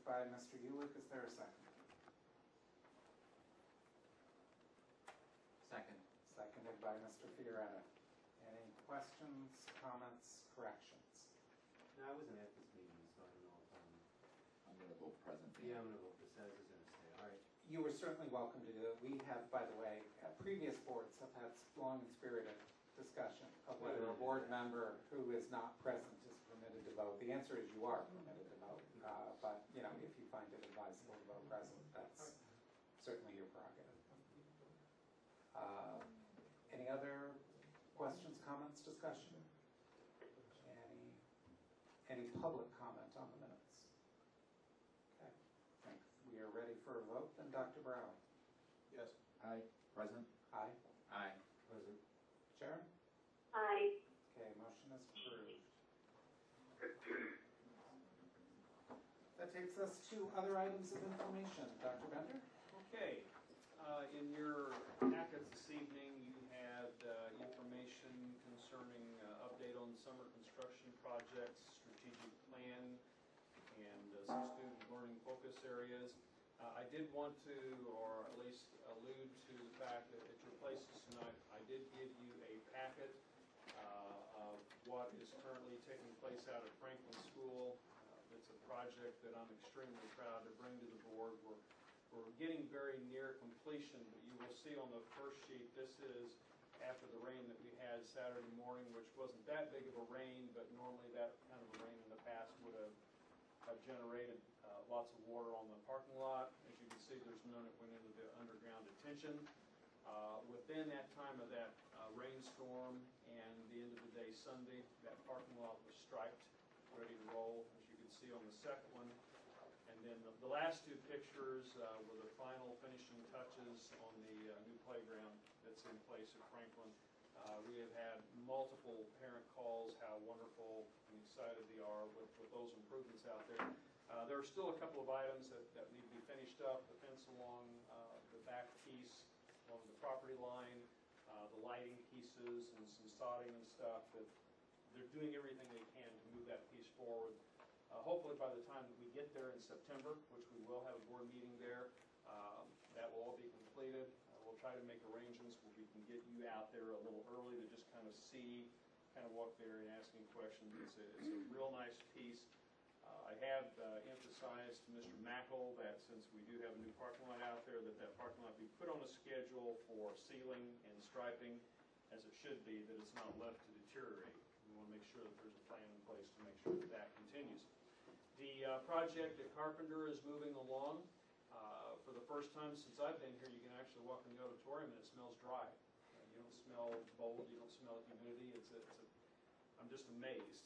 by Mr. Ulick. Is there a second? Second. Seconded by Mr. Fioretta. Any questions, comments, corrections? No, I wasn't at this meeting, so I don't know if I'm going to vote present. yeah, I'm going to vote for says is going to stay. All right. You were certainly welcome to do it. We have, by the way, previous boards have had long and spirited discussion of whether a board member who is not present is permitted to vote. The answer is you are permitted to vote, but you know, if you find it advisable to vote present, that's certainly your prerogative. Any other questions, comments, discussion? Any public comment on the minutes? Okay, I think we are ready for a vote. Then Dr. Brown. Yes. Aye. Present. Aye. Aye. Present. Sharon? Aye. Okay, motion is approved. That takes us to other items of information. Dr. Bender? Okay. In your packets this evening, you had information concerning update on summer construction projects, strategic plan, and some student learning focus areas. I did want to, or at least allude to the fact that at your places tonight, I did give you a packet of what is currently taking place out at Franklin School. It's a project that I'm extremely proud to bring to the board. We're getting very near completion, but you will see on the first sheet, this is after the rain that we had Saturday morning, which wasn't that big of a rain, but normally that kind of a rain in the past would have generated lots of water on the parking lot. As you can see, there's none that went into the underground detention. Within that time of that rainstorm and the end of the day Sunday, that parking lot was striped, ready to roll, as you can see on the second one. And then the last two pictures were the final finishing touches on the new playground that's in place at Franklin. We have had multiple parent calls how wonderful and excited they are with those improvements out there. There are still a couple of items that need to be finished up. The fence along the back piece, along the property line, the lighting pieces, and some sodding and stuff. That they're doing everything they can to move that piece forward. Hopefully by the time that we get there in September, which we will have a board meeting there, that will all be completed. We'll try to make arrangements where we can get you out there a little early to just kind of see, kind of walk there and asking questions. It's a real nice piece. I have emphasized to Mr. Mackle that since we do have a new parking lot out there, that parking lot be put on a schedule for sealing and striping, as it should be, that it's not left to deteriorate. We want to make sure that there's a plan in place to make sure that that continues. The project at Carpenter is moving along. For the first time since I've been here, you can actually walk in the auditorium and it smells dry. You don't smell mold, you don't smell humidity. I'm just amazed.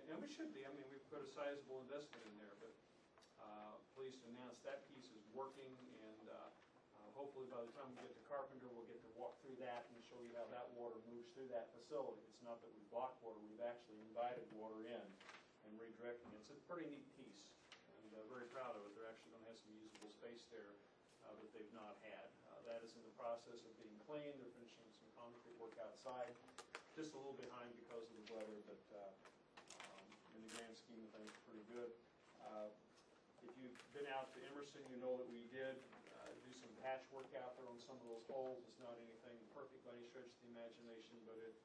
And we should be. I mean, we've put a sizable investment in there, but pleased to announce that piece is working, and hopefully by the time we get to Carpenter, we'll get to walk through that and show you how that water moves through that facility. It's not that we block water, we've actually invited water in and redirecting it. It's a pretty neat piece, and very proud of it. They're actually going to have some usable space there that they've not had. That is in the process of being cleaned. They're finishing some concrete work outside. Just a little behind because of the weather, but in the grand scheme of things, pretty good. If you've been out to Emerson, you know that we did do some patchwork out there on some of those holes. It's not anything perfect by any stretch of the imagination, but it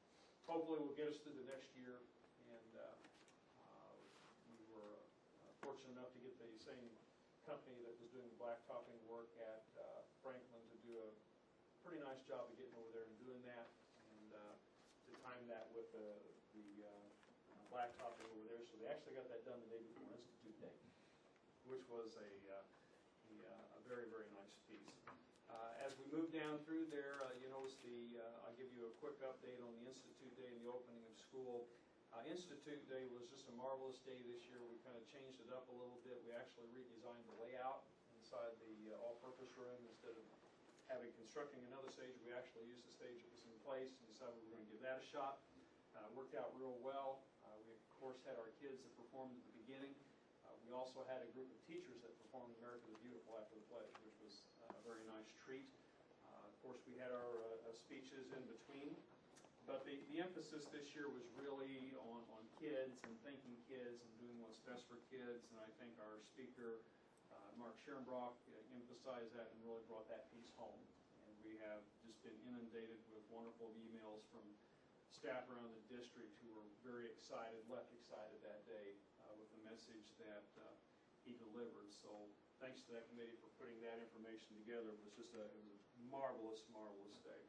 hopefully will get us through the next year. And we were fortunate enough to get the same company that was doing the blacktopping work at Franklin to do a pretty nice job of getting over there and doing that, and to time that with the blacktopping over there. So they actually got that done the day before Institute Day, which was a very, very nice piece. As we move down through there, you notice I'll give you a quick update on the Institute Day and the opening of school. Institute Day was just a marvelous day this year. We kind of changed it up a little bit. We actually redesigned the layout inside the all-purpose room. Instead of constructing another stage, we actually used the stage that was in place and decided we were going to give that a shot. It worked out real well. We, of course, had our kids that performed at the beginning. We also had a group of teachers that performed America the Beautiful after the pledge, which was a very nice treat. Of course, we had our speeches in between. But the emphasis this year was really on kids and thinking kids and doing what's best for kids, and I think our speaker, Mark Scherenbrock, emphasized that and really brought that piece home. And we have just been inundated with wonderful emails from staff around the district who were very excited, left excited that day with the message that he delivered. So thanks to that committee for putting that information together. It was just it was a marvelous, marvelous day.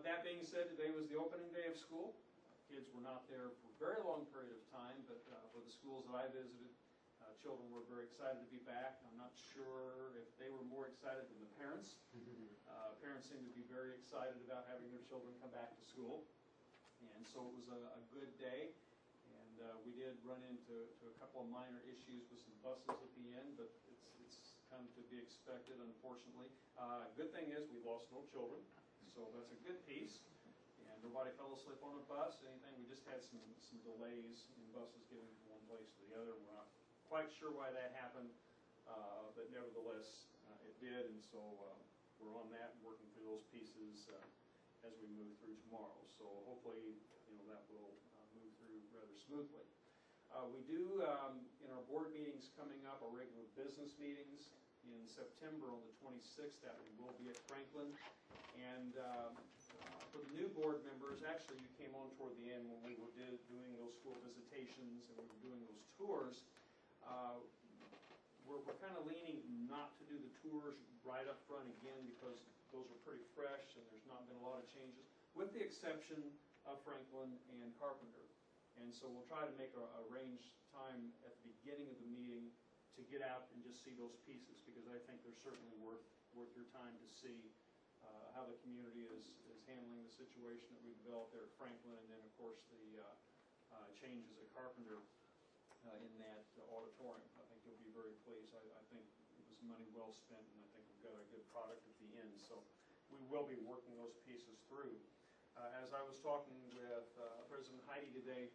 That being said, today was the opening day of school. Kids were not there for a very long period of time, but for the schools that I visited, children were very excited to be back. I'm not sure if they were more excited than the parents. Parents seemed to be very excited about having their children come back to school. And so it was a good day. And we did run into a couple of minor issues with some buses at the end, but it's kind of to be expected, unfortunately. Good thing is we lost no children, so that's a good piece. And nobody fell asleep on a bus, anything. We just had some delays in buses getting from one place to the other. We're not quite sure why that happened, but nevertheless, it did. And so we're on that and working through those pieces as we move through tomorrow. So hopefully, that will move through rather smoothly. We do, in our board meetings coming up, our regular business meetings in September on the 26th, that one will be at Franklin. And for the new board members, actually you came on toward the end when we were doing those school visitations and we were doing those tours. We're kind of leaning not to do the tours right up front again because those are pretty fresh and there's not been a lot of changes, with the exception of Franklin and Carpenter. And so we'll try to make a arranged time at the beginning of the meeting to get out and just see those pieces, because I think they're certainly worth your time to see how the community is handling the situation that we developed there at Franklin, and then of course the changes at Carpenter in that auditorium. I think you'll be very pleased. I think it was money well spent, and I think we've got a good product at the end. So we will be working those pieces through. As I was talking with President Heidi today,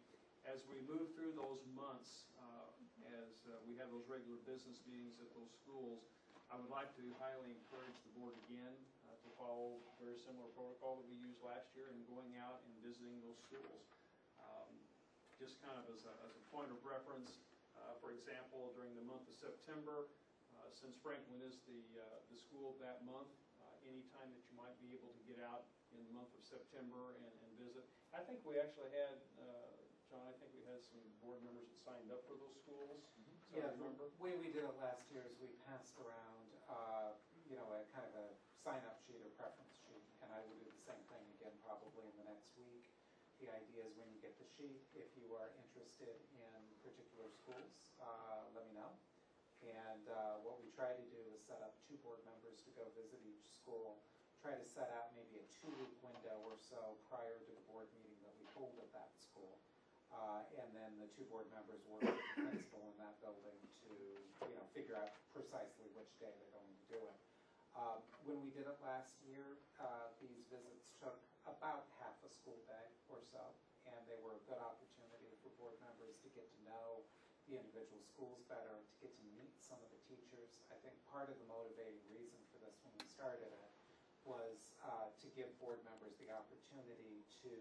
as we move through those months, as we have those regular business meetings at those schools, I would like to highly encourage the board again to follow very similar protocol that we used last year in going out and visiting those schools. Just kind of as a point of reference, for example, during the month of September, since Franklin is the school that month, anytime that you might be able to get out in the month of September and visit. I think we actually had, John, I think we had some board members that signed up for those schools. Yeah, the way we did it last year is we passed around, a kind of a sign-up sheet or preference sheet, and I will do the same thing again probably in the next week. The idea is when you get the sheet, if you are interested in particular schools, let me know. And what we try to do is set up 2 board members to go visit each school, try to set out maybe a 2-week window or so prior to the board meeting that we hold at that school. And then the 2 board members work with the principal in that building to figure out precisely which day they're going to do it. When we did it last year, these visits took about half a school day or so, and they were a good opportunity for board members to get to know the individual schools better, to get to meet some of the teachers. I think part of the motivating reason for this when we started it was to give board members the opportunity to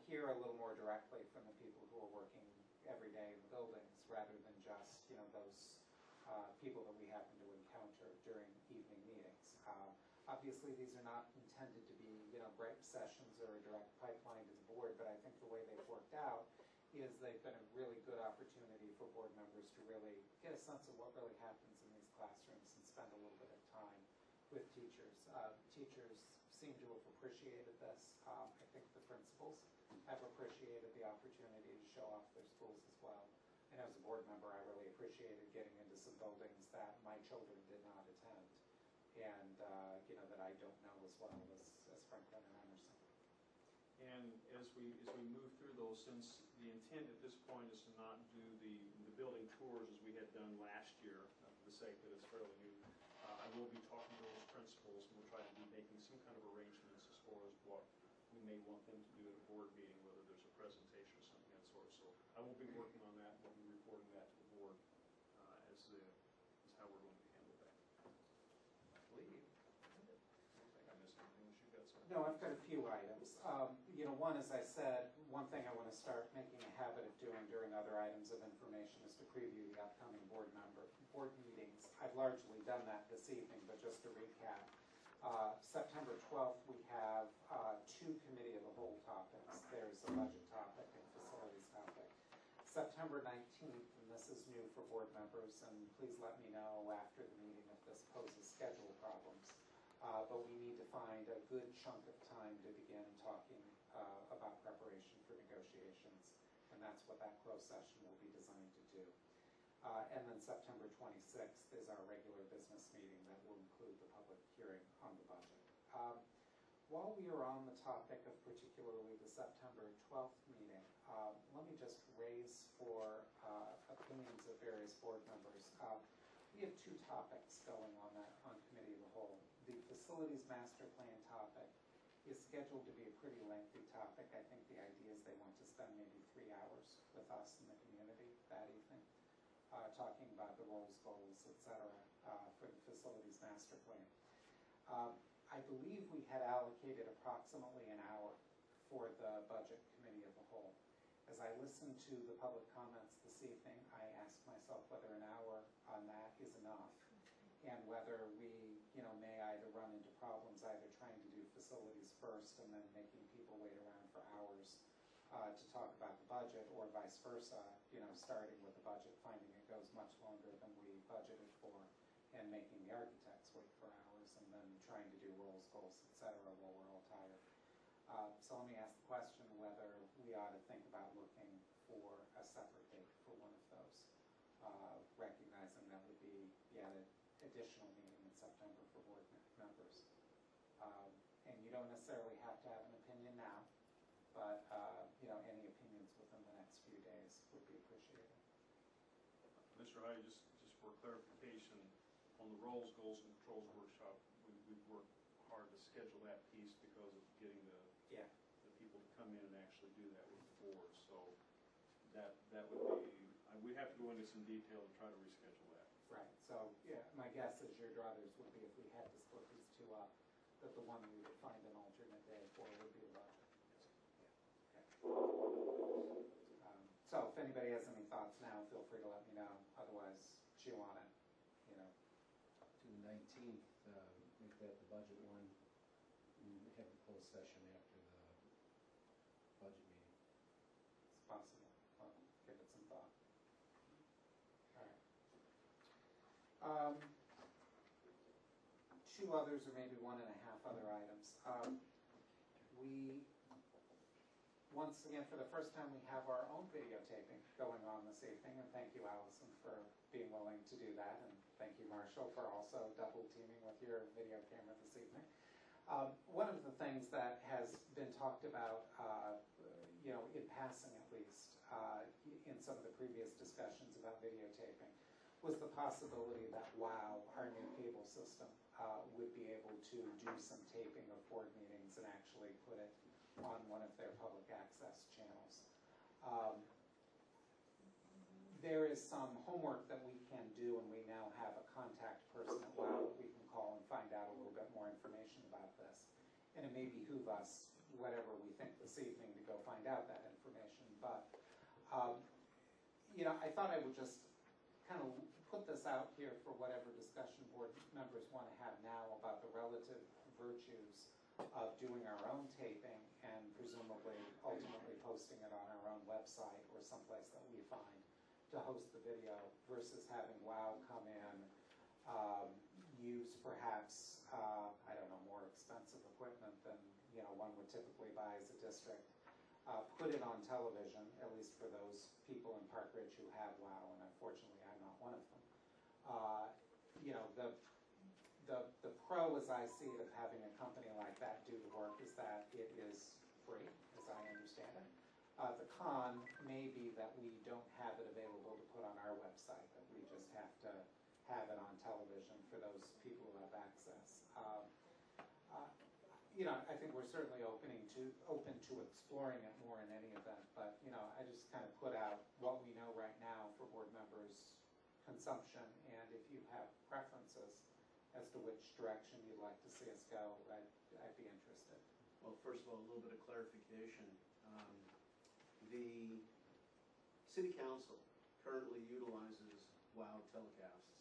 hear a little more directly from the people who are working every day in the buildings, rather than just those people that we happen to encounter during evening meetings. Obviously, these are not intended to be break sessions or a direct pipeline to the board, but I think the way they've worked out is they've been a really good opportunity for board members to really get a sense of what really happens in these classrooms and spend a little bit of time with teachers. Teachers seem to have appreciated this. I think the principals have appreciated the opportunity to show off their schools as well. And as a board member, I really appreciated getting into some buildings that my children did not attend, and that I don't know as well as Franklin and Emerson. And as we move through those, since the intent at this point is to not do the building tours as we had done last year, for the sake that it's fairly new, I will be talking to those principals, and we'll try to be making some kind of arrangements as far as what we may want them to do at a board meeting, whether there's a presentation or something of that sort. So I will be working on that, and we'll be reporting that to the board as how we're going to handle that. I believe. I don't think I missed anything. You've got something. No, I've got a few items. One, as I said, one thing I want to start making a habit of doing during other items of information is to preview the upcoming board meetings. I've largely done that this evening, but just to recap. September 12th, we have two committee of the whole topics. There's a budget topic and facilities topic. September 19th, and this is new for board members, and please let me know after the meeting if this poses schedule problems. But we need to find a good chunk of time to begin talking about preparation for negotiations, and that's what that closed session will be designed to do. And then September 26th is our regular business meeting that will include the public hearing on the budget. While we are on the topic of particularly the September 12th meeting, let me just raise for opinions of various board members. We have two topics going on Committee of the Whole. The Facilities Master Plan topic is scheduled to be a pretty lengthy topic. I think the idea is they want to spend maybe 3 hours with us in the community that evening, talking about the roles, goals, etc. For the Facilities Master Plan. I believe we had allocated approximately an hour for the Budget Committee of the Whole. As I listened to the public comments this evening, I asked myself whether an hour on that is enough, and whether we, may either run into problems either trying to do facilities first and then making people wait around for hours to talk about the budget, or vice versa, starting with the budget, finding it goes much longer than we budgeted for, and making the architects wait for hours, and then trying to do roles, goals, etc. while we're all tired. So let me ask the question whether we ought to think about looking for a separate date for one of those, recognizing that would be yet an additional meeting in September for board members. And you don't necessarily have to have an opinion now, but any opinions within the next few days would be appreciated. Mr. Hyde, just for clarification, on the roles, goals, and controls workshop, we've worked hard to schedule that piece because of getting the people to come in and actually do that with the board. So that would be, we'd have to go into some detail and try to reschedule that. Right. So my guess is your druthers would be, if we had to split these two up, that the one we would find an alternate day for would be the budget. So if anybody has any thoughts now, feel free to let me know. Otherwise, chew on it. To the 19th, make that the budget one, and have the closed session after the budget meeting. It's possible. I'll give it some thought. All right. Two others, or maybe 1.5 other items. Once again, for the first time, we have our own videotaping going on this evening, and thank you, Allison, for being willing to do that, and thank you, Marshall, for also double teaming with your video camera this evening. One of the things that has been talked about, in passing at least, in some of the previous discussions about videotaping, was the possibility that WOW, our new cable system, would be able to do some taping of board meetings and actually put it on one of their public access channels. There is some homework that we can do, and we now have a contact person at WOW that we can call and find out a little bit more information about this. And it may behoove us, whatever we think this evening, to go find out that information. But, I thought I would just kind of put this out here for whatever discussion board members want to have now about the relative virtues of doing our own taping and presumably ultimately posting it on our own website or someplace that we find to host the video, versus having WOW come in, use perhaps, more expensive equipment than one would typically buy as a district, put it on television, at least for those people in Park Ridge who have WOW, and unfortunately I'm not one of them. The pro, as I see it, of having a company like that do the work is that it is free, as I understand it. The con may be that we don't have it available to put on our website, that we just have to have it on television for those people who have access. I think we're certainly open to exploring it more in any event, but I just kind of put out what we know right now for board members' consumption, and if you have preferences as to which direction you'd like to see us go, I'd be interested. Well, first of all, a little bit of clarification. The city council currently utilizes WOW telecast